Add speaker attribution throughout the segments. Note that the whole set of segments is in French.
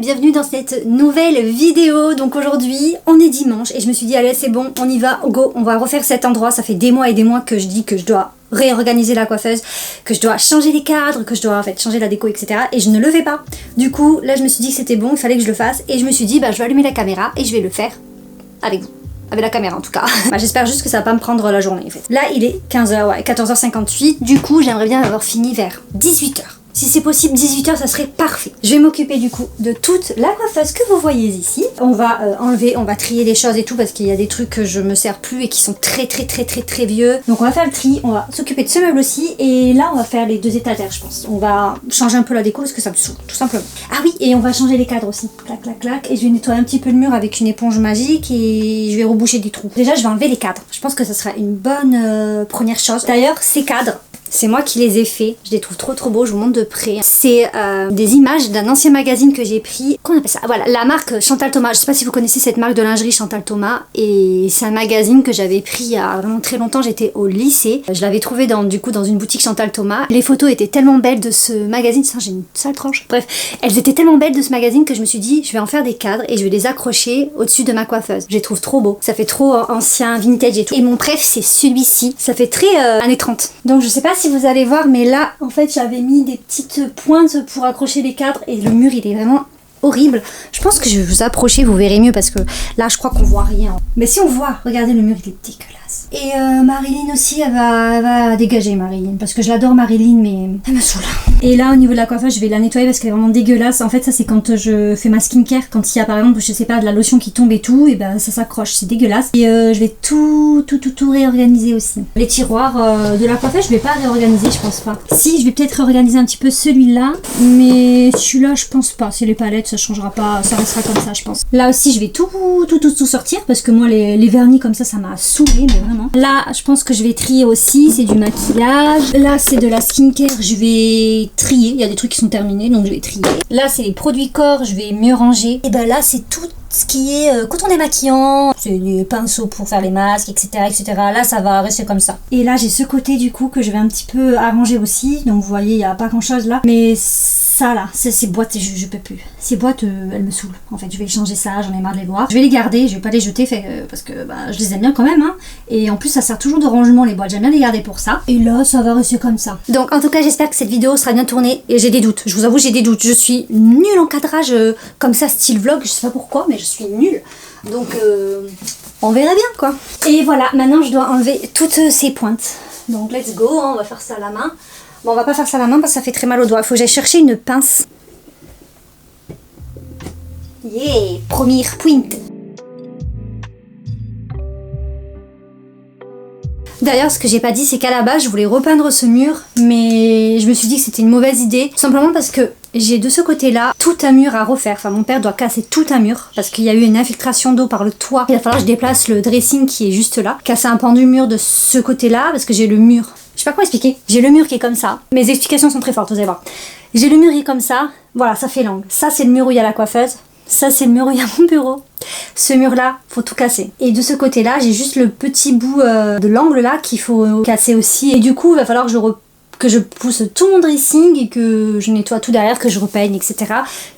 Speaker 1: bienvenue dans cette nouvelle vidéo. Donc aujourd'hui on est dimanche et je me suis dit allez c'est bon, on y va, go, on va refaire cet endroit. Ça fait des mois et des mois que je dis que je dois réorganiser la coiffeuse, que je dois changer les cadres, que je dois en fait changer la déco, etc. Et je ne le fais pas. Du coup là je me suis dit que c'était bon, il fallait que je le fasse. Et je me suis dit bah je vais allumer la caméra et je vais le faire avec vous. Avec la caméra en tout cas. Bah, j'espère juste que ça va pas me prendre la journée en fait. Là il est 15h, ouais, 14h58. Du coup j'aimerais bien avoir fini vers 18h. Si c'est possible, 18h, ça serait parfait. Je vais m'occuper du coup de toute la coiffeuse que vous voyez ici. On va enlever, on va trier les choses et tout parce qu'il y a des trucs que je me sers plus et qui sont très vieux. Donc on va faire le tri, on va s'occuper de ce meuble aussi. Et là, on va faire les 2 étagères, je pense. On va changer un peu la déco parce que ça me saoule, tout simplement. Ah oui, et on va changer les cadres aussi. Clac, clac, clac. Et je vais nettoyer un petit peu le mur avec une éponge magique et je vais reboucher des trous. Déjà, je vais enlever les cadres. Je pense que ça sera une bonne première chose. D'ailleurs, ces cadres, c'est moi qui les ai faits, je les trouve trop beaux, je vous montre de près. C'est des images d'un ancien magazine que j'ai pris. Comment on appelle ça? Voilà, la marque Chantal Thomas. Je sais pas si vous connaissez cette marque de lingerie Chantal Thomas. Et c'est un magazine que j'avais pris il y a vraiment très longtemps, j'étais au lycée. Je l'avais trouvé dans une boutique Chantal Thomas. Les photos étaient tellement belles de ce magazine. Ça, j'ai une sale tranche. Bref, elles étaient tellement belles de ce magazine que je me suis dit, je vais en faire des cadres et je vais les accrocher au-dessus de ma coiffeuse. Je les trouve trop beaux. Ça fait trop ancien, vintage et tout. Et mon préf, c'est celui-ci. Ça fait très années 30. Donc je sais pas si vous allez voir, mais là en fait j'avais mis des petites pointes pour accrocher les cadres et le mur il est vraiment horrible. Je pense que je vais vous approcher, vous verrez mieux parce que là je crois qu'on voit rien. Mais si on voit, regardez le mur il est dégueulasse. Et Marilyn aussi elle va dégager Marilyn parce que je l'adore Marilyn mais elle me saoule. Et là au niveau de la coiffeuse je vais la nettoyer parce qu'elle est vraiment dégueulasse. En fait ça c'est quand je fais ma skincare, quand il y a par exemple je sais pas de la lotion qui tombe et tout, et ben ça s'accroche, c'est dégueulasse. Et je vais tout réorganiser aussi. Les tiroirs de la coiffeuse je vais pas réorganiser, je pense pas. Si, je vais peut-être réorganiser un petit peu celui-là, mais celui-là je pense pas. C'est les palettes, ça changera pas, ça restera comme ça je pense. Là aussi je vais tout sortir parce que moi les vernis comme ça m'a saoulé mais vraiment. Là je pense que je vais trier aussi, c'est du maquillage. Là c'est de la skincare, je vais trier, il y a des trucs qui sont terminés donc je vais trier. Là c'est les produits corps, je vais mieux ranger. Et ben là c'est tout ce qui est coton démaquillant, c'est des pinceaux pour faire les masques, etc. Là ça va rester comme ça. Et là j'ai ce côté du coup que je vais un petit peu arranger aussi. Donc vous voyez il n'y a pas grand chose là. Mais ça là, ces boîtes je peux plus. Ces boîtes elles me saoulent. En fait je vais changer ça, j'en ai marre de les voir. Je vais les garder, je vais pas les jeter parce que je les aime bien quand même hein. Et en plus ça sert toujours de rangement les boîtes, j'aime bien les garder pour ça. Et là ça va rester comme ça. Donc en tout cas j'espère que cette vidéo sera bien tournée. Et j'ai des doutes, je vous avoue j'ai des doutes. Je suis nulle en cadrage comme ça style vlog, je sais pas pourquoi mais je suis nulle. Donc on verra bien quoi. Et voilà, maintenant je dois enlever toutes ces pointes. Donc let's go, hein, on va faire ça à la main. Bon on va pas faire ça à la main parce que ça fait très mal aux doigts. Il faut que j'aille chercher une pince. Yeah, première pointe. D'ailleurs, ce que j'ai pas dit, c'est qu'à la base, je voulais repeindre ce mur, mais je me suis dit que c'était une mauvaise idée, simplement parce que j'ai de ce côté-là tout un mur à refaire. Enfin, mon père doit casser tout un mur, parce qu'il y a eu une infiltration d'eau par le toit. Il va falloir que je déplace le dressing qui est juste là, casser un pan du mur de ce côté-là, parce que j'ai le mur. Je sais pas comment expliquer. J'ai le mur qui est comme ça. Mes explications sont très fortes, vous allez voir. J'ai le mur qui est comme ça. Voilà, ça fait l'angle. Ça, c'est le mur où il y a la coiffeuse. Ça c'est le mur où il y a mon bureau. Ce mur là, faut tout casser. Et de ce côté là, j'ai juste le petit bout de l'angle là qu'il faut casser aussi. Et du coup, il va falloir que je pousse tout mon dressing et que je nettoie tout derrière, que je repeigne, etc.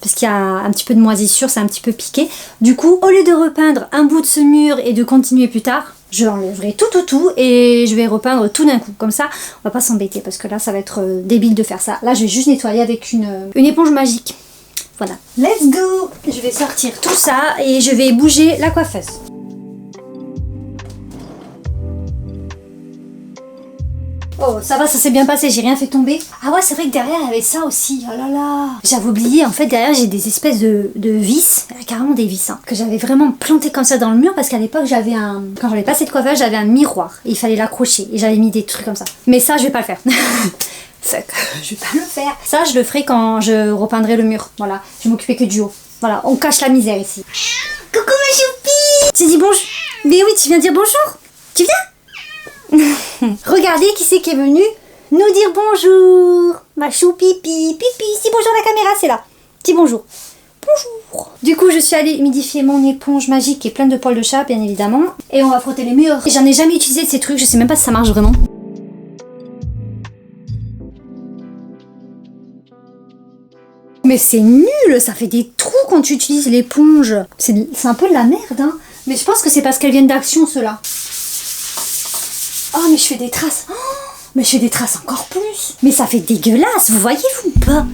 Speaker 1: Parce qu'il y a un petit peu de moisissure, c'est un petit peu piqué. Du coup, au lieu de repeindre un bout de ce mur et de continuer plus tard, je enlèverai tout et je vais repeindre tout d'un coup. Comme ça, on va pas s'embêter parce que là, ça va être débile de faire ça. Là, je vais juste nettoyer avec une éponge magique. Voilà, let's go! Je vais sortir tout ça et je vais bouger la coiffeuse. Oh, ça va, ça s'est bien passé, j'ai rien fait tomber. Ah ouais, c'est vrai que derrière, il y avait ça aussi. Oh là là! J'avais oublié, en fait, derrière, j'ai des espèces de vis, carrément des vis, hein, que j'avais vraiment planté comme ça dans le mur parce qu'à l'époque, quand j'avais pas cette coiffeuse, j'avais un miroir. Et il fallait l'accrocher et j'avais mis des trucs comme ça. Mais ça, je vais pas le faire. Fuck, je vais pas le faire. Ça, je le ferai quand je repeindrai le mur. Voilà, je vais m'occuper que du haut. Voilà, on cache la misère ici. Coucou ma choupie! Tu dis bonjour? Mais oui, tu viens dire bonjour? Tu viens? Regardez qui c'est qui est venu nous dire bonjour. Ma choupie, pipi. Dis bonjour à la caméra, c'est là. Dis bonjour. Bonjour. Du coup, je suis allée humidifier mon éponge magique qui est pleine de poils de chat, bien évidemment. Et on va frotter les murs. J'en ai jamais utilisé de ces trucs, je sais même pas si ça marche vraiment. Mais c'est nul, ça fait des trous quand tu utilises l'éponge. C'est un peu de la merde, hein. Mais je pense que c'est parce qu'elles viennent d'Action, ceux-là. Oh, mais je fais des traces. Oh, mais je fais des traces encore plus. Mais ça fait dégueulasse, vous voyez-vous ou pas?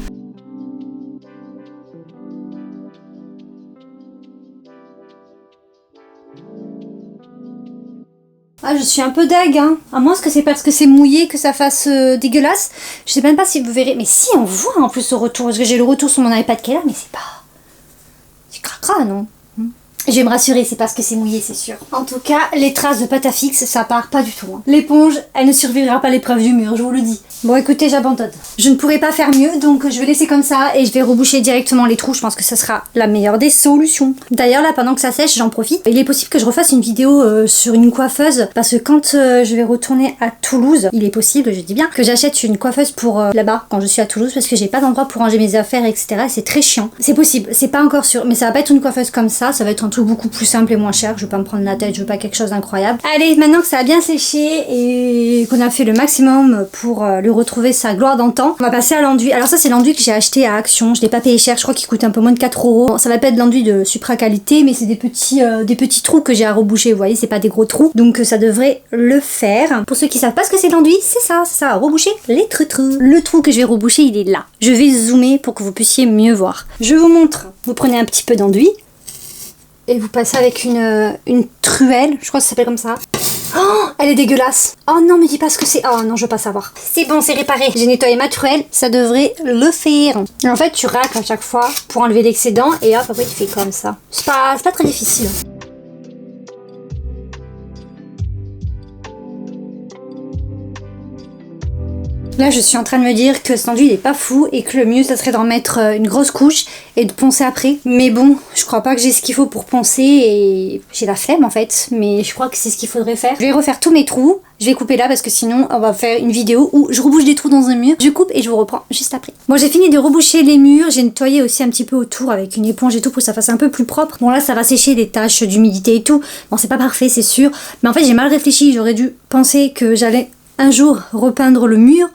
Speaker 1: Ah, je suis un peu deg, hein. À moins que c'est parce que c'est mouillé que ça fasse dégueulasse. Je sais même pas si vous verrez. Mais si, on voit en plus au retour. Parce que j'ai le retour sur mon iPad qui est là, mais c'est pas... C'est cracra, non? Je vais me rassurer, c'est parce que c'est mouillé, c'est sûr. En tout cas, les traces de pâte à fixe, ça part pas du tout, hein. L'éponge, elle ne survivra pas à l'épreuve du mur, je vous le dis. Bon, écoutez, j'abandonne. Je ne pourrai pas faire mieux, donc je vais laisser comme ça et je vais reboucher directement les trous. Je pense que ça sera la meilleure des solutions. D'ailleurs, là, pendant que ça sèche, j'en profite. Il est possible que je refasse une vidéo sur une coiffeuse, parce que quand je vais retourner à Toulouse, il est possible, je dis bien, que j'achète une coiffeuse pour là-bas, quand je suis à Toulouse, parce que j'ai pas d'endroit pour ranger mes affaires, etc. C'est très chiant. C'est possible, c'est pas encore sûr, mais ça va pas être une coiffeuse comme ça va être un truc beaucoup plus simple et moins cher. Je veux pas me prendre la tête, je veux pas quelque chose d'incroyable. Allez, maintenant que ça a bien séché et qu'on a fait le maximum pour lui retrouver sa gloire d'antan, on va passer à l'enduit. Alors ça, c'est l'enduit que j'ai acheté à Action. Je l'ai pas payé cher, je crois qu'il coûte un peu moins de 4 euros. Bon, ça va pas être de l'enduit de supra qualité, mais c'est des petits trous que j'ai à reboucher. Vous voyez, c'est pas des gros trous, donc ça devrait le faire. Pour ceux qui savent pas ce que c'est de l'enduit, c'est ça va reboucher les trous. Le trou que je vais reboucher, il est là. Je vais zoomer pour que vous puissiez mieux voir. Je vous montre. Vous prenez un petit peu d'enduit et vous passez avec une truelle, je crois que ça s'appelle comme ça. Oh, elle est dégueulasse. Oh non, me dis pas ce que c'est. Oh non, je veux pas savoir. C'est bon, c'est réparé. J'ai nettoyé ma truelle, ça devrait le faire. Et en fait, tu racles à chaque fois pour enlever l'excédent et hop, après tu fais comme ça. C'est pas très difficile. Là, je suis en train de me dire que cet enduit il est pas fou et que le mieux ça serait d'en mettre une grosse couche et de poncer après. Mais bon, je crois pas que j'ai ce qu'il faut pour poncer et j'ai la flemme en fait. Mais je crois que c'est ce qu'il faudrait faire. Je vais refaire tous mes trous. Je vais couper là parce que sinon on va faire une vidéo où je rebouche des trous dans un mur. Je coupe et je vous reprends juste après. Bon, j'ai fini de reboucher les murs. J'ai nettoyé aussi un petit peu autour avec une éponge et tout pour que ça fasse un peu plus propre. Bon là, ça va sécher des taches d'humidité et tout. Bon, c'est pas parfait, c'est sûr. Mais en fait, j'ai mal réfléchi. J'aurais dû penser que j'allais un jour repeindre le mur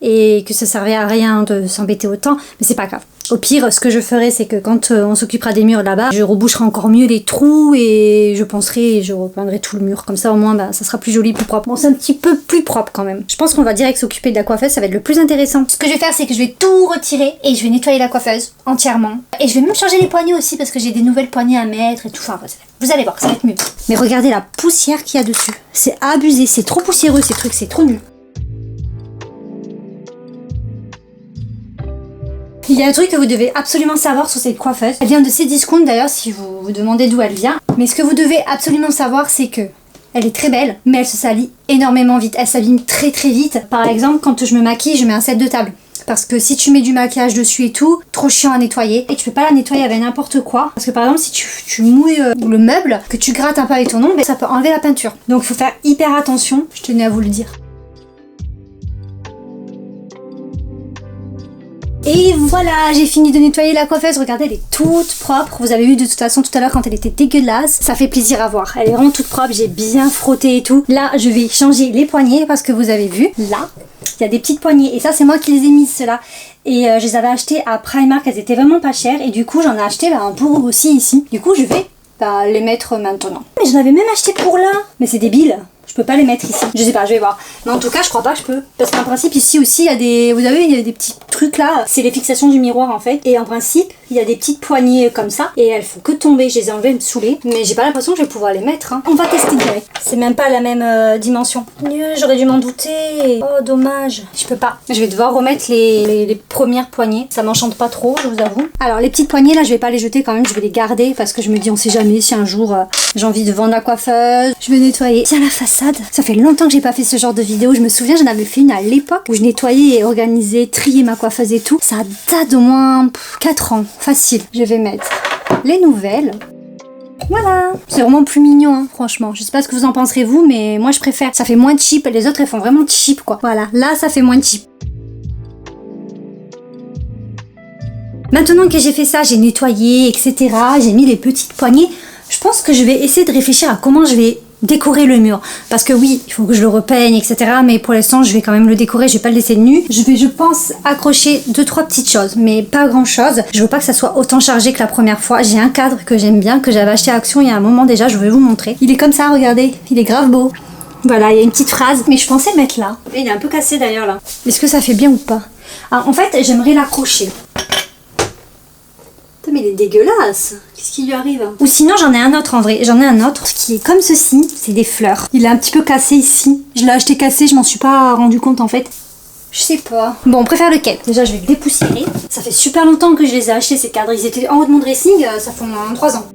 Speaker 1: et que ça servait à rien de s'embêter autant, mais c'est pas grave. Au pire, ce que je ferai, c'est que quand on s'occupera des murs là-bas, je reboucherai encore mieux les trous et je poncerai et je repeindrai tout le mur. Comme ça, au moins, ça sera plus joli, plus propre. Bon, c'est un petit peu plus propre quand même. Je pense qu'on va direct s'occuper de la coiffeuse, ça va être le plus intéressant. Ce que je vais faire, c'est que je vais tout retirer et je vais nettoyer la coiffeuse entièrement. Et je vais même changer les poignées aussi parce que j'ai des nouvelles poignées à mettre et tout. Enfin, vous allez voir, ça va être mieux. Mais regardez la poussière qu'il y a dessus. C'est abusé, c'est trop poussiéreux ces trucs, c'est trop nul. Il y a un truc que vous devez absolument savoir sur cette coiffeuse. Elle vient de Cdiscount d'ailleurs, si vous vous demandez d'où elle vient. Mais ce que vous devez absolument savoir, c'est que elle est très belle, mais elle se salit énormément vite. Elle s'abîme très très vite. Par exemple, quand je me maquille, je mets un set de table. Parce que si tu mets du maquillage dessus et tout, trop chiant à nettoyer. Et tu peux pas la nettoyer avec n'importe quoi. Parce que par exemple, si tu mouilles le meuble, que tu grattes un peu avec ton ongle, ça peut enlever la peinture. Donc il faut faire hyper attention. Je tenais à vous le dire. Et voilà, j'ai fini de nettoyer la coiffeuse. Regardez, elle est toute propre. Vous avez vu de toute façon tout à l'heure quand elle était dégueulasse. Ça fait plaisir à voir. Elle est vraiment toute propre. J'ai bien frotté et tout. Là, je vais changer les poignées parce que vous avez vu, là, il y a des petites poignées. Et ça, c'est moi qui les ai mises, ceux-là. Et je les avais achetées à Primark. Elles étaient vraiment pas chères. Et du coup, j'en ai acheté un pour aussi ici. Du coup, je vais les mettre maintenant. Mais j'en avais même acheté pour là. Mais c'est débile. Je peux pas les mettre ici. Je sais pas, je vais voir. Mais en tout cas, je crois pas que je peux. Parce qu'en principe, ici aussi, il y a des... Vous avez, il y a des petits trucs là. C'est les fixations du miroir en fait. Et en principe, il y a des petites poignées comme ça. Et elles font que tomber. Je les ai enlevées, me saouler. Mais j'ai pas l'impression que je vais pouvoir les mettre. Hein. On va tester direct. C'est même pas la même dimension. J'aurais dû m'en douter. Oh, dommage. Je peux pas. Je vais devoir remettre les premières poignées. Ça m'enchante pas trop, je vous avoue. Alors, les petites poignées là, je vais pas les jeter quand même. Je vais les garder parce que je me dis, on sait jamais si un jour j'ai envie de vendre la coiffeuse. Je vais nettoyer. Tiens, la façade. Ça fait longtemps que j'ai pas fait ce genre de vidéo. Je me souviens, j'en avais fait une à l'époque où je nettoyais et organisais, triais ma coiffeuse et tout. Ça date d'au moins 4 ans. Facile. Je vais mettre les nouvelles. Voilà. C'est vraiment plus mignon, hein, franchement. Je sais pas ce que vous en penserez vous, mais moi je préfère. Ça fait moins cheap. Les autres, elles font vraiment cheap, quoi. Voilà. Là, ça fait moins cheap. Maintenant que j'ai fait ça, j'ai nettoyé, etc. J'ai mis les petites poignées. Je pense que je vais essayer de réfléchir à comment je vais décorer le mur. Parce que oui, il faut que je le repeigne, etc. Mais pour l'instant, je vais quand même le décorer, je vais pas le laisser nu. Je vais, je pense, accrocher 2-3 petites choses, mais pas grand chose. Je veux pas que ça soit autant chargé que la première fois. J'ai un cadre que j'aime bien, que j'avais acheté à Action il y a un moment déjà, je vais vous montrer. Il est comme ça, regardez, il est grave beau. Voilà, il y a une petite phrase, mais je pensais mettre là. Et il est un peu cassé d'ailleurs là. Est-ce que ça fait bien ou pas? Alors, en fait, j'aimerais l'accrocher. Mais il est dégueulasse. Qu'est-ce qui lui arrive? Ou sinon j'en ai un autre en vrai. J'en ai un autre qui est comme ceci. C'est des fleurs. Il est un petit peu cassé ici. Je l'ai acheté cassé, je m'en suis pas rendu compte en fait. Je sais pas. Bon, on préfère lequel? Déjà je vais le dépoussiérer. Ça fait super longtemps que je les ai achetés ces cadres. Ils étaient en haut de mon dressing, ça fait 3 ans.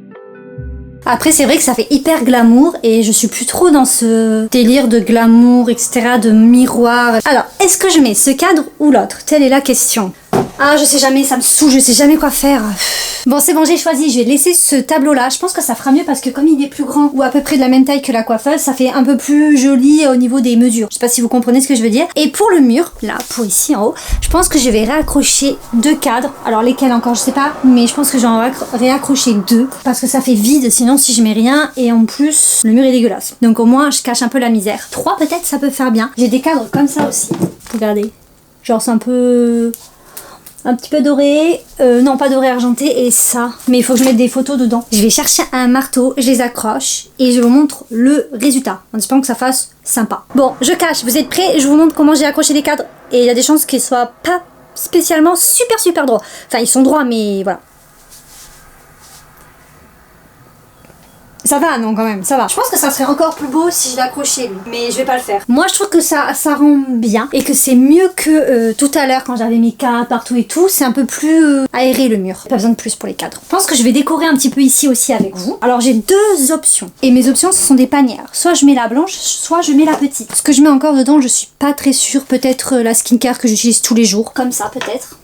Speaker 1: Après c'est vrai que ça fait hyper glamour et je suis plus trop dans ce délire de glamour, etc. de miroir. Alors, est-ce que je mets ce cadre ou l'autre? Telle est la question. Ah, je sais jamais, ça me saoule, je sais jamais quoi faire. Bon, c'est bon, j'ai choisi, je vais laisser ce tableau là. Je pense que ça fera mieux parce que comme il est plus grand ou à peu près de la même taille que la coiffeuse, ça fait un peu plus joli au niveau des mesures. Je sais pas si vous comprenez ce que je veux dire. Et pour le mur, là, pour ici en haut, je pense que je vais réaccrocher 2 cadres. Alors lesquels encore, je sais pas, mais je pense que j'en vais réaccrocher 2 parce que ça fait vide sinon si je mets rien et en plus le mur est dégueulasse. Donc au moins je cache un peu la misère. 3 peut-être ça peut faire bien. J'ai des cadres comme ça aussi. Regardez. Genre c'est un petit peu doré, non pas doré argenté et ça, mais il faut que je mette des photos dedans. Je vais chercher un marteau, je les accroche et je vous montre le résultat en espérant que ça fasse sympa. Bon, je cache, vous êtes prêts? Je vous montre comment j'ai accroché les cadres et il y a des chances qu'ils soient pas spécialement super droits. Enfin ils sont droits mais voilà. Ça va, non, quand même, ça va. Je pense que ça serait encore plus beau si je l'accrochais, lui. Mais je vais pas le faire. Moi, je trouve que ça rend bien. Et que c'est mieux que tout à l'heure, quand j'avais mes cadres partout et tout. C'est un peu plus aéré, le mur. Pas besoin de plus pour les cadres. Je pense que je vais décorer un petit peu ici aussi avec vous. Alors, j'ai 2 options. Et mes options, ce sont des panières. Soit je mets la blanche, soit je mets la petite. Ce que je mets encore dedans, je suis pas très sûre. Peut-être la skincare que j'utilise tous les jours. Comme ça, peut-être.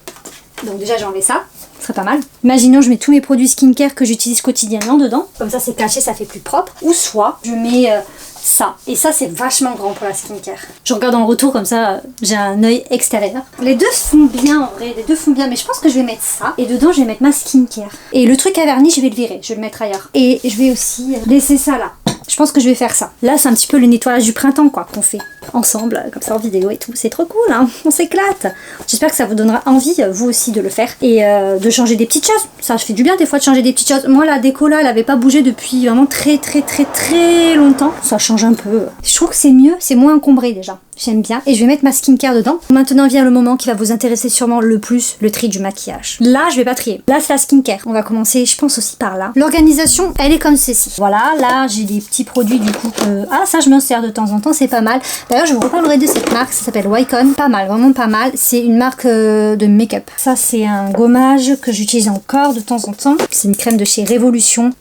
Speaker 1: Donc déjà, j'ai enlevé ça. Ce serait pas mal. Imaginons je mets tous mes produits skincare que j'utilise quotidiennement dedans. Comme ça c'est caché, ça fait plus propre. Ou soit je mets ça. Et ça c'est vachement grand pour la skincare. Je regarde en retour comme ça, j'ai un œil extérieur. Les deux font bien en vrai, les deux font bien. Mais je pense que je vais mettre ça. Et dedans je vais mettre ma skincare. Et le truc à vernis je vais le virer, je vais le mettre ailleurs. Et je vais aussi laisser ça là. Je pense que je vais faire ça. Là, c'est un petit peu le nettoyage du printemps, quoi, qu'on fait ensemble, comme ça en vidéo et tout. C'est trop cool, hein. On s'éclate. J'espère que ça vous donnera envie, vous aussi, de le faire. Et de changer des petites choses. Ça fait du bien, des fois, de changer des petites choses. Moi, la déco, là, elle avait pas bougé depuis vraiment très longtemps. Ça change un peu. Je trouve que c'est mieux, c'est moins encombré, déjà. J'aime bien. Et je vais mettre ma skincare dedans. Maintenant vient le moment qui va vous intéresser sûrement le plus, le tri du maquillage. Là, je vais pas trier. Là, c'est la skincare. On va commencer, je pense, aussi par là. L'organisation, elle est comme ceci. Voilà, là, j'ai des petits produits du coup. Ah, ça, je m'en sers de temps en temps, c'est pas mal. D'ailleurs, je vous reparlerai de cette marque. Ça s'appelle Wycon. Pas mal, vraiment pas mal. C'est une marque de make-up. Ça, c'est un gommage que j'utilise encore de temps en temps. C'est une crème de chez Révolution.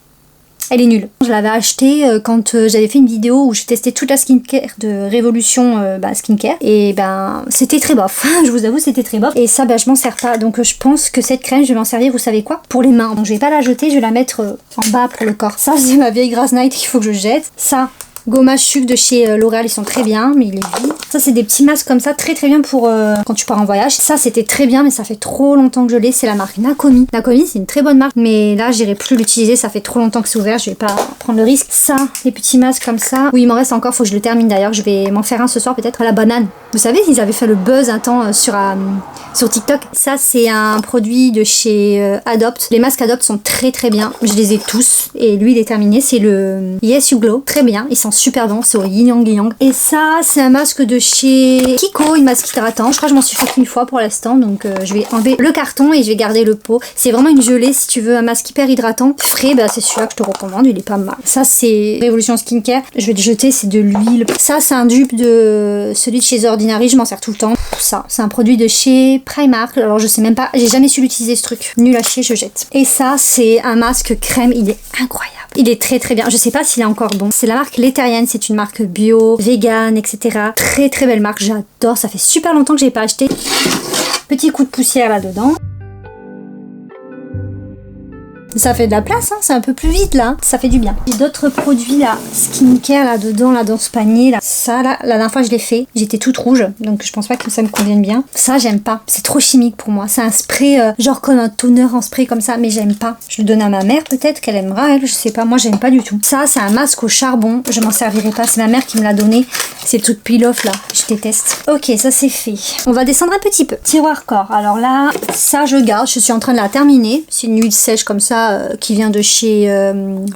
Speaker 1: Elle est nulle. Je l'avais achetée quand j'avais fait une vidéo où je testais toute la skincare de Révolution Skincare. Et ben, c'était très bof. Je vous avoue, c'était très bof. Et ça, ben, je m'en sers pas. Donc, je pense que cette crème, je vais m'en servir, vous savez quoi? Pour les mains. Donc, je vais pas la jeter, je vais la mettre en bas pour le corps. Ça, c'est ma vieille Grass Night qu'il faut que je jette. Ça, gommage sucre de chez L'Oréal, ils sont très bien, mais il est vide. Ça, c'est des petits masques comme ça, très bien pour quand tu pars en voyage. Ça, c'était très bien, mais ça fait trop longtemps que je l'ai. C'est la marque Nakomi. Nakomi, c'est une très bonne marque, mais là, j'irai plus l'utiliser. Ça fait trop longtemps que c'est ouvert, je vais pas prendre le risque. Ça, les petits masques comme ça. Oui, il m'en reste encore, faut que je le termine d'ailleurs. Je vais m'en faire un ce soir, peut-être à la banane. Vous savez, ils avaient fait le buzz un temps sur TikTok. Ça, c'est un produit de chez Adopt. Les masques Adopt sont très bien. Je les ai tous. Et lui, il est terminé. C'est le Yes You Glow. Très bien. Ils sont super bons. C'est au Yin Yang Yang. Et ça, c'est un masque de chez Kiko. Une masque hydratant. Je crois que je m'en suis fait une fois pour l'instant. Donc, je vais enlever le carton et je vais garder le pot. C'est vraiment une gelée. Si tu veux un masque hyper hydratant, frais, bah, c'est celui-là que je te recommande. Il est pas mal. Ça, c'est Révolution Skincare. Je vais le jeter. C'est de l'huile. Ça, c'est un dupe de celui de chez Ordinary. Je m'en sers tout le temps. Ça, c'est un produit de chez Primark. Alors, je sais même pas. J'ai jamais su l'utiliser, ce truc. Nul à chier, je jette. Et ça, c'est un masque crème. Il est incroyable. Il est très bien. Je sais pas s'il est encore bon. C'est la marque L'Etherienne. C'est une marque bio, vegan, etc. Très belle marque. J'adore. Ça fait super longtemps que j'ai pas acheté. Petit coup de poussière là-dedans. Ça fait de la place, hein, c'est un peu plus vite là, ça fait du bien. J'ai d'autres produits là, skincare là dedans, là dans ce panier là. Ça là, la dernière fois je l'ai fait, j'étais toute rouge, donc je pense pas que ça me convienne bien. Ça j'aime pas, c'est trop chimique pour moi. C'est un spray, genre comme un toner en spray comme ça, mais j'aime pas. Je le donne à ma mère peut-être qu'elle aimera, elle, je sais pas, moi j'aime pas du tout. Ça c'est un masque au charbon, je m'en servirai pas, c'est ma mère qui me l'a donné. C'est le truc peel-off là, je déteste. Ok, ça c'est fait. On va descendre un petit peu. Tiroir corps, alors là, ça je garde, je suis en train de la terminer. C'est une huile sèche comme ça qui vient de chez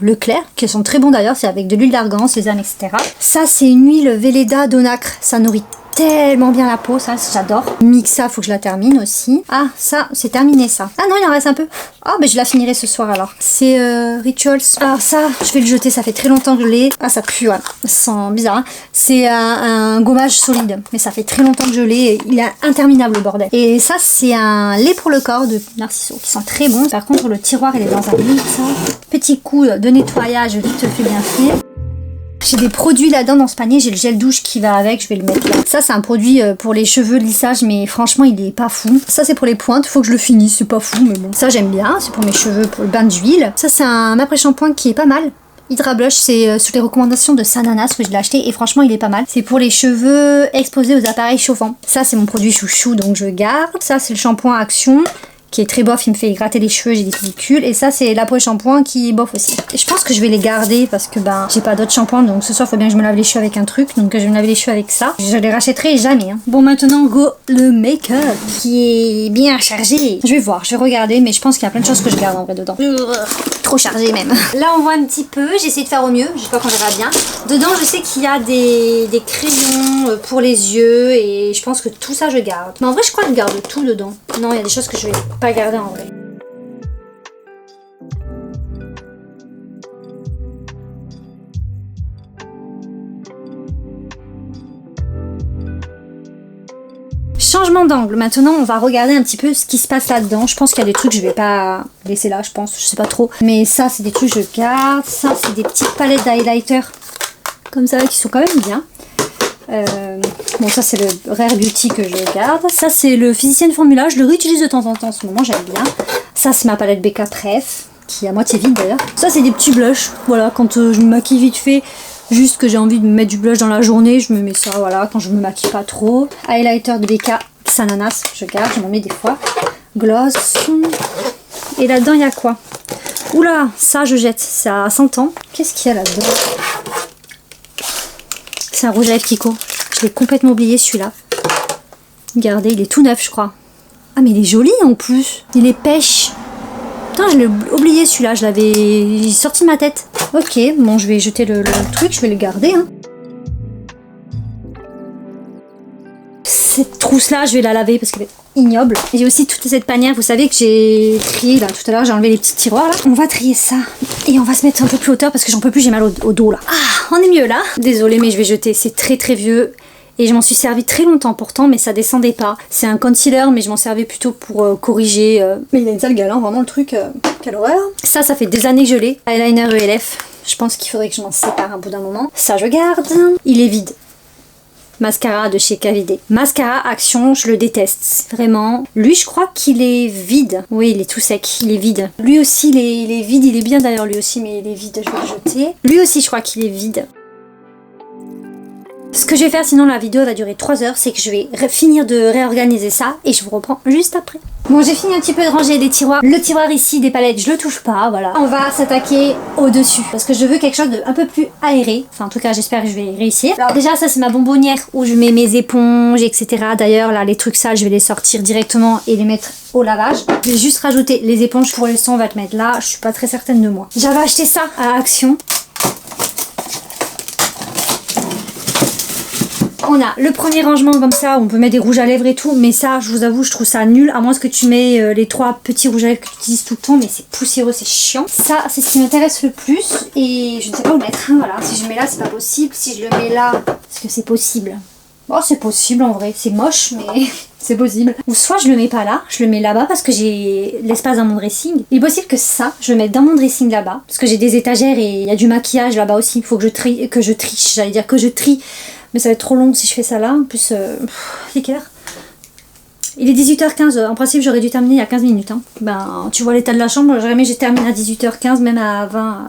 Speaker 1: Leclerc, qui sont très bons d'ailleurs, c'est avec de l'huile d'argan, sésame, etc. Ça c'est une huile Velleda d'Onacre, ça nourrit tellement bien la peau, ça j'adore. Mixa, faut que je la termine aussi. Ah, ça, c'est terminé ça. Ah non, il en reste un peu. Ah, mais je la finirai ce soir alors. C'est Rituals. Alors ça, je vais le jeter, ça fait très longtemps que je l'ai. Ah, ça pue, ouais. Ça sent bizarre, hein. C'est un gommage solide, mais ça fait très longtemps que je l'ai. Il est interminable le bordel. Et ça, c'est un lait pour le corps de Narciso, qui sent très bon. Par contre, le tiroir, il est dans un lit, ça. Petit coup de nettoyage vite fait bien fait. J'ai des produits là-dedans dans ce panier, j'ai le gel douche qui va avec, je vais le mettre là. Ça c'est un produit pour les cheveux, le lissage, mais franchement il est pas fou. Ça c'est pour les pointes, faut que je le finisse, c'est pas fou mais bon. Ça j'aime bien, c'est pour mes cheveux, pour le bain d'huile. Ça c'est un après-shampoing qui est pas mal. Hydra Blush, c'est sous les recommandations de Sananas que je l'ai acheté et franchement il est pas mal. C'est pour les cheveux exposés aux appareils chauffants. Ça c'est mon produit chouchou donc je garde. Ça c'est le shampoing Action, qui est très bof, il me fait gratter les cheveux, j'ai des pellicules. Et ça, c'est l'après-shampoing qui est bof aussi. Et je pense que je vais les garder parce que ben j'ai pas d'autres shampoings. Donc ce soir, il faut bien que je me lave les cheveux avec un truc. Donc je vais me laver les cheveux avec ça. Je les rachèterai jamais. Hein. Bon, maintenant, go le make-up qui est bien chargé. Je vais voir, je vais regarder, mais je pense qu'il y a plein de choses que je garde en vrai dedans. Trop chargé même. Là, on voit un petit peu. J'essaie de faire au mieux. J'espère qu'on verra bien. Dedans, je sais qu'il y a des crayons pour les yeux et je pense que tout ça, je garde. Mais en vrai, je crois que je garde tout dedans. Non, il y a des choses que je vais pas garder en vrai. Changement d'angle. Maintenant, on va regarder un petit peu ce qui se passe là-dedans. Je pense qu'il y a des trucs que je vais pas laisser là, je pense. Je sais pas trop. Mais ça, c'est des trucs que je garde. Ça, c'est des petites palettes d'highlighter comme ça qui sont quand même bien. Bon, ça c'est le Rare Beauty que je garde. Ça c'est le Physicienne Formula, je le réutilise de temps en temps en ce moment, j'aime bien. Ça c'est ma palette BK Pref, qui est à moitié vide d'ailleurs. Ça c'est des petits blushs, voilà, quand je me maquille vite fait, juste que j'ai envie de me mettre du blush dans la journée, je me mets ça, voilà, quand je me maquille pas trop. Highlighter de BK Sananas, je garde, je m'en mets des fois. Gloss. Et là-dedans il y a quoi? Oula, ça je jette, ça a 100 ans. Qu'est-ce qu'il y a là-dedans? C'est un rouge à lèvres Kiko. Je l'ai complètement oublié celui-là. Regardez, il est tout neuf je crois. Ah mais il est joli en plus. Il est pêche. Putain, je l'ai oublié celui-là. Je l'avais sorti de ma tête. Ok, bon je vais jeter le truc. Je vais le garder. Hein. Cette trousse-là, je vais la laver parce qu'elle est ignoble. J'ai aussi toute cette panière. Vous savez que j'ai trié là tout à l'heure. J'ai enlevé les petits tiroirs là. On va trier ça. Et on va se mettre un peu plus hauteur parce que j'en peux plus. J'ai mal au dos là. Ah, on est mieux là. Désolée mais je vais jeter. C'est très très vieux. Et je m'en suis servi très longtemps pourtant, mais ça descendait pas. C'est un concealer, mais je m'en servais plutôt pour corriger. Mais il a une sale gueule, hein, vraiment le truc. Quelle horreur. Ça fait des années que je l'ai. Eyeliner ELF. Je pense qu'il faudrait que je m'en sépare un bout d'un moment. Ça, je garde. Il est vide. Mascara de chez KVD. Mascara Action, je le déteste. Vraiment. Lui, je crois qu'il est vide. Oui, il est tout sec. Il est vide. Lui aussi, il est vide. Il est bien d'ailleurs, lui aussi, mais il est vide. Je vais le jeter. Lui aussi, je crois qu'il est vide. Ce que je vais faire, sinon la vidéo va durer 3 heures, c'est que je vais finir de réorganiser ça et je vous reprends juste après. Bon, j'ai fini un petit peu de ranger les tiroirs. Le tiroir ici des palettes, je le touche pas, voilà. On va s'attaquer au-dessus parce que je veux quelque chose de un peu plus aéré. Enfin, en tout cas, j'espère que je vais réussir. Alors déjà, ça c'est ma bonbonnière où je mets mes éponges, etc. D'ailleurs, là, les trucs sales, je vais les sortir directement et les mettre au lavage. Je vais juste rajouter les éponges. Pour l'instant, on va te mettre là. Je suis pas très certaine de moi. J'avais acheté ça à Action. On a le premier rangement comme ça, où on peut mettre des rouges à lèvres et tout, mais ça, je vous avoue, je trouve ça nul, à moins que tu mets les 3 petits rouges à lèvres que tu utilises tout le temps, mais c'est poussiéreux, c'est chiant. Ça, c'est ce qui m'intéresse le plus, et je ne sais pas où le mettre, hein, voilà. Si je le mets là, c'est pas possible, si je le mets là, est-ce que c'est possible? Bon, c'est possible en vrai, c'est moche, mais c'est possible. Ou soit je le mets pas là, je le mets là-bas parce que j'ai l'espace dans mon dressing. Il est possible que ça, je le mette dans mon dressing là-bas, parce que j'ai des étagères et il y a du maquillage là-bas aussi, il faut que je triche, j'allais dire que je trie. Mais ça va être trop long si je fais ça là. En plus, c'est quelle heure? Il est 18h15, en principe j'aurais dû terminer il y a 15 minutes. Hein. Ben, tu vois l'état de la chambre, jamais j'ai terminé à 18h15, même à 20,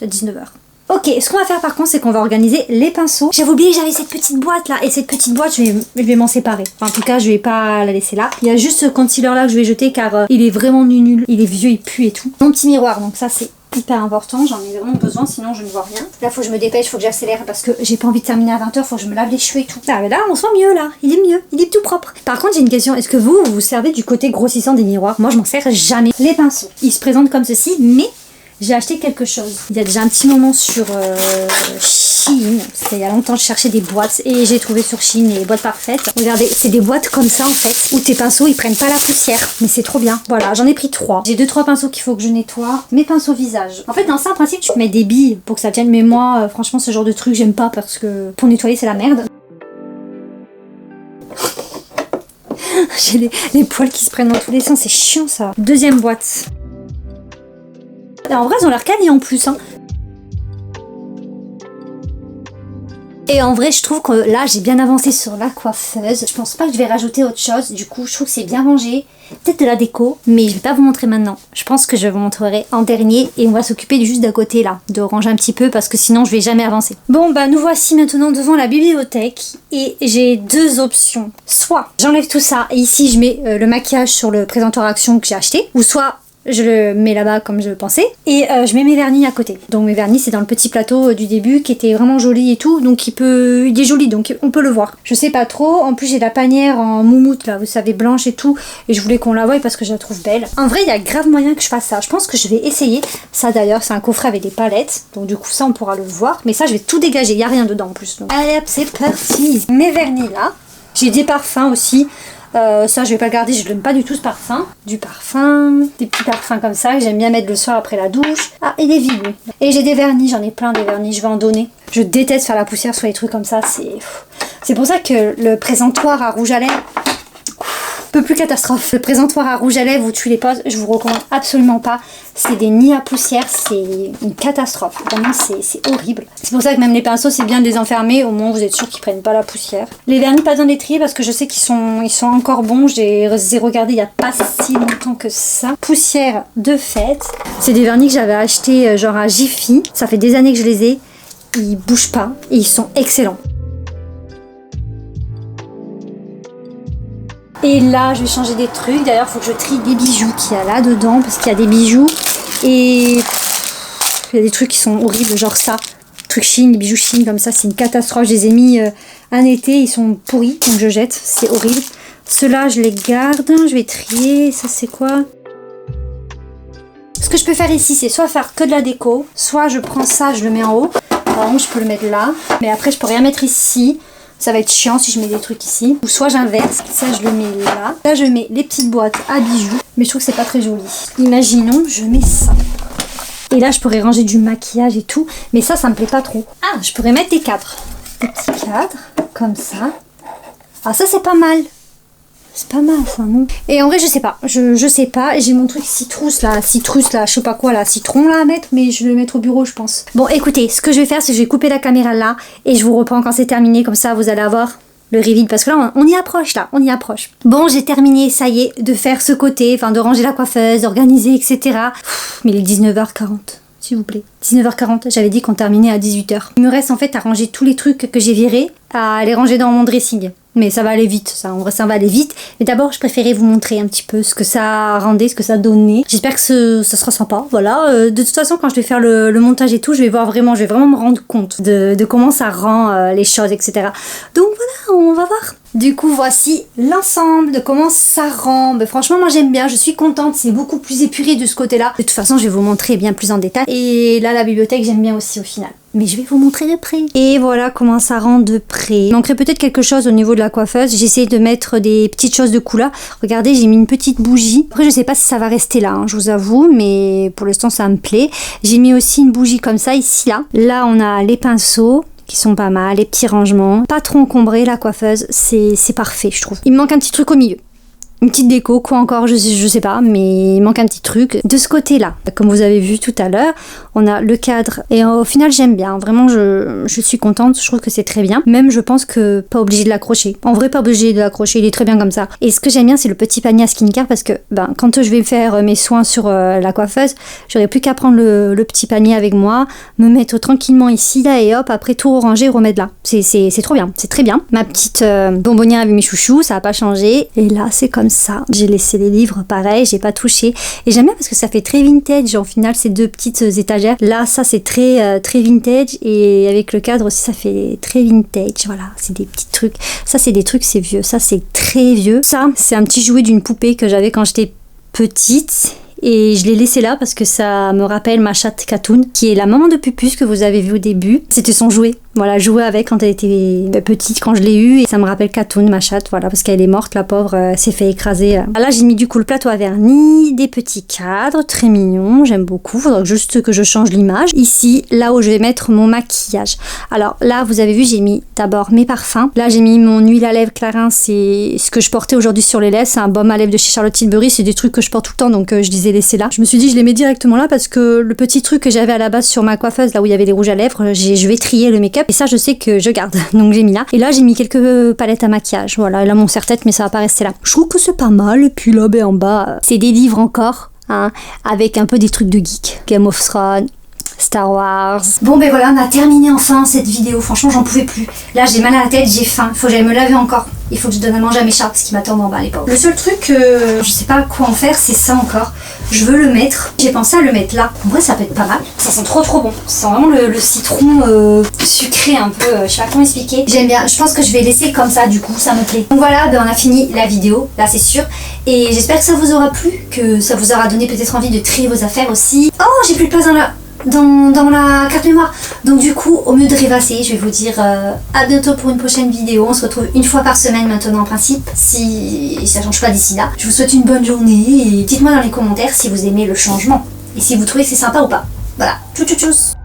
Speaker 1: à 19h. Ok, ce qu'on va faire par contre, c'est qu'on va organiser les pinceaux. J'avais oublié que j'avais cette petite boîte là, et cette petite boîte, je vais m'en séparer. Enfin, en tout cas, je vais pas la laisser là. Il y a juste ce concealer là que je vais jeter car il est vraiment nul. Il est vieux, il pue et tout. Mon petit miroir, donc ça c'est hyper important, j'en ai vraiment besoin, sinon je ne vois rien. Là, faut que je me dépêche, faut que j'accélère parce que j'ai pas envie de terminer à 20h, faut que je me lave les cheveux et tout. Ah, mais là, on sent mieux là, il est mieux, il est tout propre. Par contre, j'ai une question, est-ce que vous vous servez du côté grossissant des miroirs? Moi, je m'en sers jamais. Les pinceaux, ils se présentent comme ceci, mais j'ai acheté quelque chose. Il y a déjà un petit moment sur Shein, c'était il y a longtemps, je cherchais des boîtes et j'ai trouvé sur Shein les boîtes parfaites. Regardez, c'est des boîtes comme ça en fait, où tes pinceaux ils prennent pas la poussière, mais c'est trop bien. Voilà, j'en ai pris 3. J'ai 2-3 pinceaux qu'il faut que je nettoie. Mes pinceaux visage. En fait, dans ça, en principe, tu peux mettre des billes pour que ça tienne, mais moi, franchement, ce genre de truc, j'aime pas parce que pour nettoyer, c'est la merde. J'ai les poils qui se prennent dans tous les sens, c'est chiant ça. Deuxième boîte. Et en vrai, ils ont l'air quali en plus. Hein. Et en vrai, je trouve que là, j'ai bien avancé sur la coiffeuse. Je pense pas que je vais rajouter autre chose. Du coup, je trouve que c'est bien rangé. Peut-être de la déco, mais je vais pas vous montrer maintenant. Je pense que je vous montrerai en dernier et on va s'occuper du juste d'à côté là, de ranger un petit peu parce que sinon je vais jamais avancer. Bon bah nous voici maintenant devant la bibliothèque et j'ai 2 options. Soit j'enlève tout ça et ici je mets le maquillage sur le présentoir action que j'ai acheté, ou soit je le mets là-bas comme je pensais et je mets mes vernis à côté. Donc mes vernis c'est dans le petit plateau du début qui était vraiment joli et tout, donc il est joli donc on peut le voir. Je sais pas trop, en plus j'ai la panière en moumoute là, vous savez, blanche et tout, et je voulais qu'on la voie parce que je la trouve belle. En vrai il y a grave moyen que je fasse ça, je pense que je vais essayer. Ça d'ailleurs c'est un coffret avec des palettes, donc du coup ça on pourra le voir, mais ça je vais tout dégager, il y a rien dedans en plus. Donc allez hop c'est parti. Mes vernis là, j'ai des parfums aussi. Ça je vais pas le garder, je n'aime pas du tout ce parfum. Du parfum, des petits parfums comme ça que j'aime bien mettre le soir après la douche. Ah, il est vide lui. Et j'ai des vernis, j'en ai plein des vernis, je vais en donner. Je déteste faire la poussière sur les trucs comme ça, c'est pour ça que le présentoir à rouge à lèvres, peu plus catastrophe. Le présentoir à rouge à lèvres où tu les poses, je vous recommande absolument pas. C'est des nids à poussière, c'est une catastrophe. Vraiment, c'est horrible. C'est pour ça que même les pinceaux, c'est bien de les enfermer. Au moins, vous êtes sûr qu'ils prennent pas la poussière. Les vernis, pas besoin de les trier parce que je sais qu'ils sont encore bons. J'ai regardé il y a pas si longtemps que ça. Poussière de fête. C'est des vernis que j'avais achetés genre à Jiffy. Ça fait des années que je les ai. Ils bougent pas et ils sont excellents. Et là, je vais changer des trucs. D'ailleurs, il faut que je trie des bijoux qu'il y a là-dedans. Parce qu'il y a des bijoux. Et il y a des trucs qui sont horribles, genre ça. Trucs Chine, des bijoux Chine comme ça. C'est une catastrophe. Je les ai mis un été. Ils sont pourris. Donc je jette. C'est horrible. Ceux-là, je les garde. Je vais trier. Ça, c'est quoi? Ce que je peux faire ici, c'est soit faire que de la déco. Soit je prends ça, je le mets en haut. Par exemple, je peux le mettre là. Mais après, je peux rien mettre ici. Ça va être chiant si je mets des trucs ici. Ou soit j'inverse. Ça, je le mets là. Là, je mets les petites boîtes à bijoux. Mais je trouve que c'est pas très joli. Imaginons, je mets ça. Et là, je pourrais ranger du maquillage et tout. Mais ça me plaît pas trop. Ah, je pourrais mettre des cadres. Des petits cadres. Comme ça. Ah, ça, c'est pas mal. C'est pas mal ça, non? Et en vrai, je sais pas. Je sais pas. J'ai mon truc citrus là, je sais pas quoi là, citron là à mettre, mais je vais le mettre au bureau, je pense. Bon, écoutez, ce que je vais faire, c'est que je vais couper la caméra là et je vous reprends quand c'est terminé. Comme ça, vous allez avoir le reveal parce que là, on y approche là, on y approche. Bon, j'ai terminé, ça y est, de faire ce côté, enfin de ranger la coiffeuse, d'organiser, etc. Mais il est 19h40. S'il vous plaît. 19h40, j'avais dit qu'on terminait à 18h. Il me reste en fait à ranger tous les trucs que j'ai virés, à les ranger dans mon dressing. Mais ça va aller vite, ça, en vrai ça va aller vite. Mais d'abord je préférais vous montrer un petit peu ce que ça rendait, ce que ça donnait. J'espère que ça sera sympa, voilà. De toute façon quand je vais faire le montage et tout, je vais vraiment me rendre compte de comment ça rend les choses, etc. Donc voilà, on va voir. Du coup voici l'ensemble de comment ça rend. Ben, franchement moi j'aime bien, je suis contente, c'est beaucoup plus épuré de ce côté-là. De toute façon je vais vous montrer bien plus en détail. Et là la bibliothèque j'aime bien aussi au final. Mais je vais vous montrer de près. Et voilà comment ça rend de près. Il manquerait peut-être quelque chose au niveau de la coiffeuse. J'ai essayé de mettre des petites choses de couleur. Regardez, j'ai mis une petite bougie. Après, je sais pas si ça va rester là, hein, je vous avoue. Mais pour l'instant, ça me plaît. J'ai mis aussi une bougie comme ça, ici, là. Là, on a les pinceaux qui sont pas mal, les petits rangements. Pas trop encombré, la coiffeuse. C'est parfait, je trouve. Il me manque un petit truc au milieu. une petite déco, quoi encore, je sais pas, mais il manque un petit truc. De ce côté-là, comme vous avez vu tout à l'heure, on a le cadre et au final j'aime bien, vraiment je suis contente, je trouve que c'est très bien. Même je pense que pas obligé de l'accrocher. En vrai pas obligé de l'accrocher, il est très bien comme ça. Et ce que j'aime bien c'est le petit panier à skincare parce que quand je vais faire mes soins sur la coiffeuse, j'aurais plus qu'à prendre le petit panier avec moi, me mettre tranquillement ici là et hop, après tout ranger, remettre là. C'est trop bien, c'est très bien. Ma petite bonbonnière avec mes chouchous, ça a pas changé. Et là c'est comme ça. J'ai laissé les livres pareil, j'ai pas touché. Et j'aime bien parce que ça fait très vintage. En final, ces deux petites étagères. Là, ça c'est très vintage. Et avec le cadre aussi, ça fait très vintage. Voilà, c'est des petits trucs. Ça, c'est des trucs, c'est vieux. Ça, c'est très vieux. Ça, c'est un petit jouet d'une poupée que j'avais quand j'étais petite. Et je l'ai laissé là parce que ça me rappelle ma chatte Katoun, qui est la maman de Pupus que vous avez vu au début. C'était son jouet. Voilà, jouer avec quand elle était petite, quand je l'ai eue. Et ça me rappelle Katoun, ma chatte, voilà, parce qu'elle est morte, la pauvre, s'est fait écraser. Là, j'ai mis du coup le plateau à vernis, des petits cadres, très mignons, j'aime beaucoup. Faudra juste que je change l'image. Ici, là où je vais mettre mon maquillage. Alors là, vous avez vu, j'ai mis d'abord mes parfums. Là, j'ai mis mon huile à lèvres Clarins, c'est ce que je portais aujourd'hui sur les lèvres. C'est un baume à lèvres de chez Charlotte Tilbury. C'est des trucs que je porte tout le temps, donc je les ai laissés là. Je me suis dit, je les mets directement là parce que le petit truc que j'avais à la base sur ma coiffeuse, là où il y avait les rouges à lèvres, je vais trier le make-up. Et ça, je sais que je garde. Donc j'ai mis là. Et là, j'ai mis quelques palettes à maquillage. Voilà, là, mon serre-tête, mais ça va pas rester là. Je trouve que c'est pas mal. Et puis là, en bas, c'est des livres encore, hein, avec un peu des trucs de geek. Game of Thrones, Star Wars. Bon voilà, on a terminé enfin cette vidéo. Franchement, j'en pouvais plus. Là, j'ai mal à la tête, j'ai faim. Il faut que j'aille me laver encore. Il faut que je donne à manger à mes chats parce qu'ils m'attendent en bas, les pauvres. Le seul truc, je sais pas quoi en faire, c'est ça encore. Je veux le mettre. J'ai pensé à le mettre là. En vrai, ça peut être pas mal. Ça sent trop bon. Ça sent vraiment le citron sucré un peu. Je sais pas comment expliquer. J'aime bien. Je pense que je vais laisser comme ça, du coup, ça me plaît. Donc voilà, on a fini la vidéo. Là, c'est sûr. Et j'espère que ça vous aura plu, que ça vous aura donné peut-être envie de trier vos affaires aussi. Oh, j'ai plus de place dans la carte mémoire. Donc du coup, au mieux de rêvasser, je vais vous dire à bientôt pour une prochaine vidéo. On se retrouve une fois par semaine maintenant en principe, si ça change pas d'ici là. Je vous souhaite une bonne journée et dites-moi dans les commentaires si vous aimez le changement et si vous trouvez que c'est sympa ou pas. Voilà, tchou tchou tchous.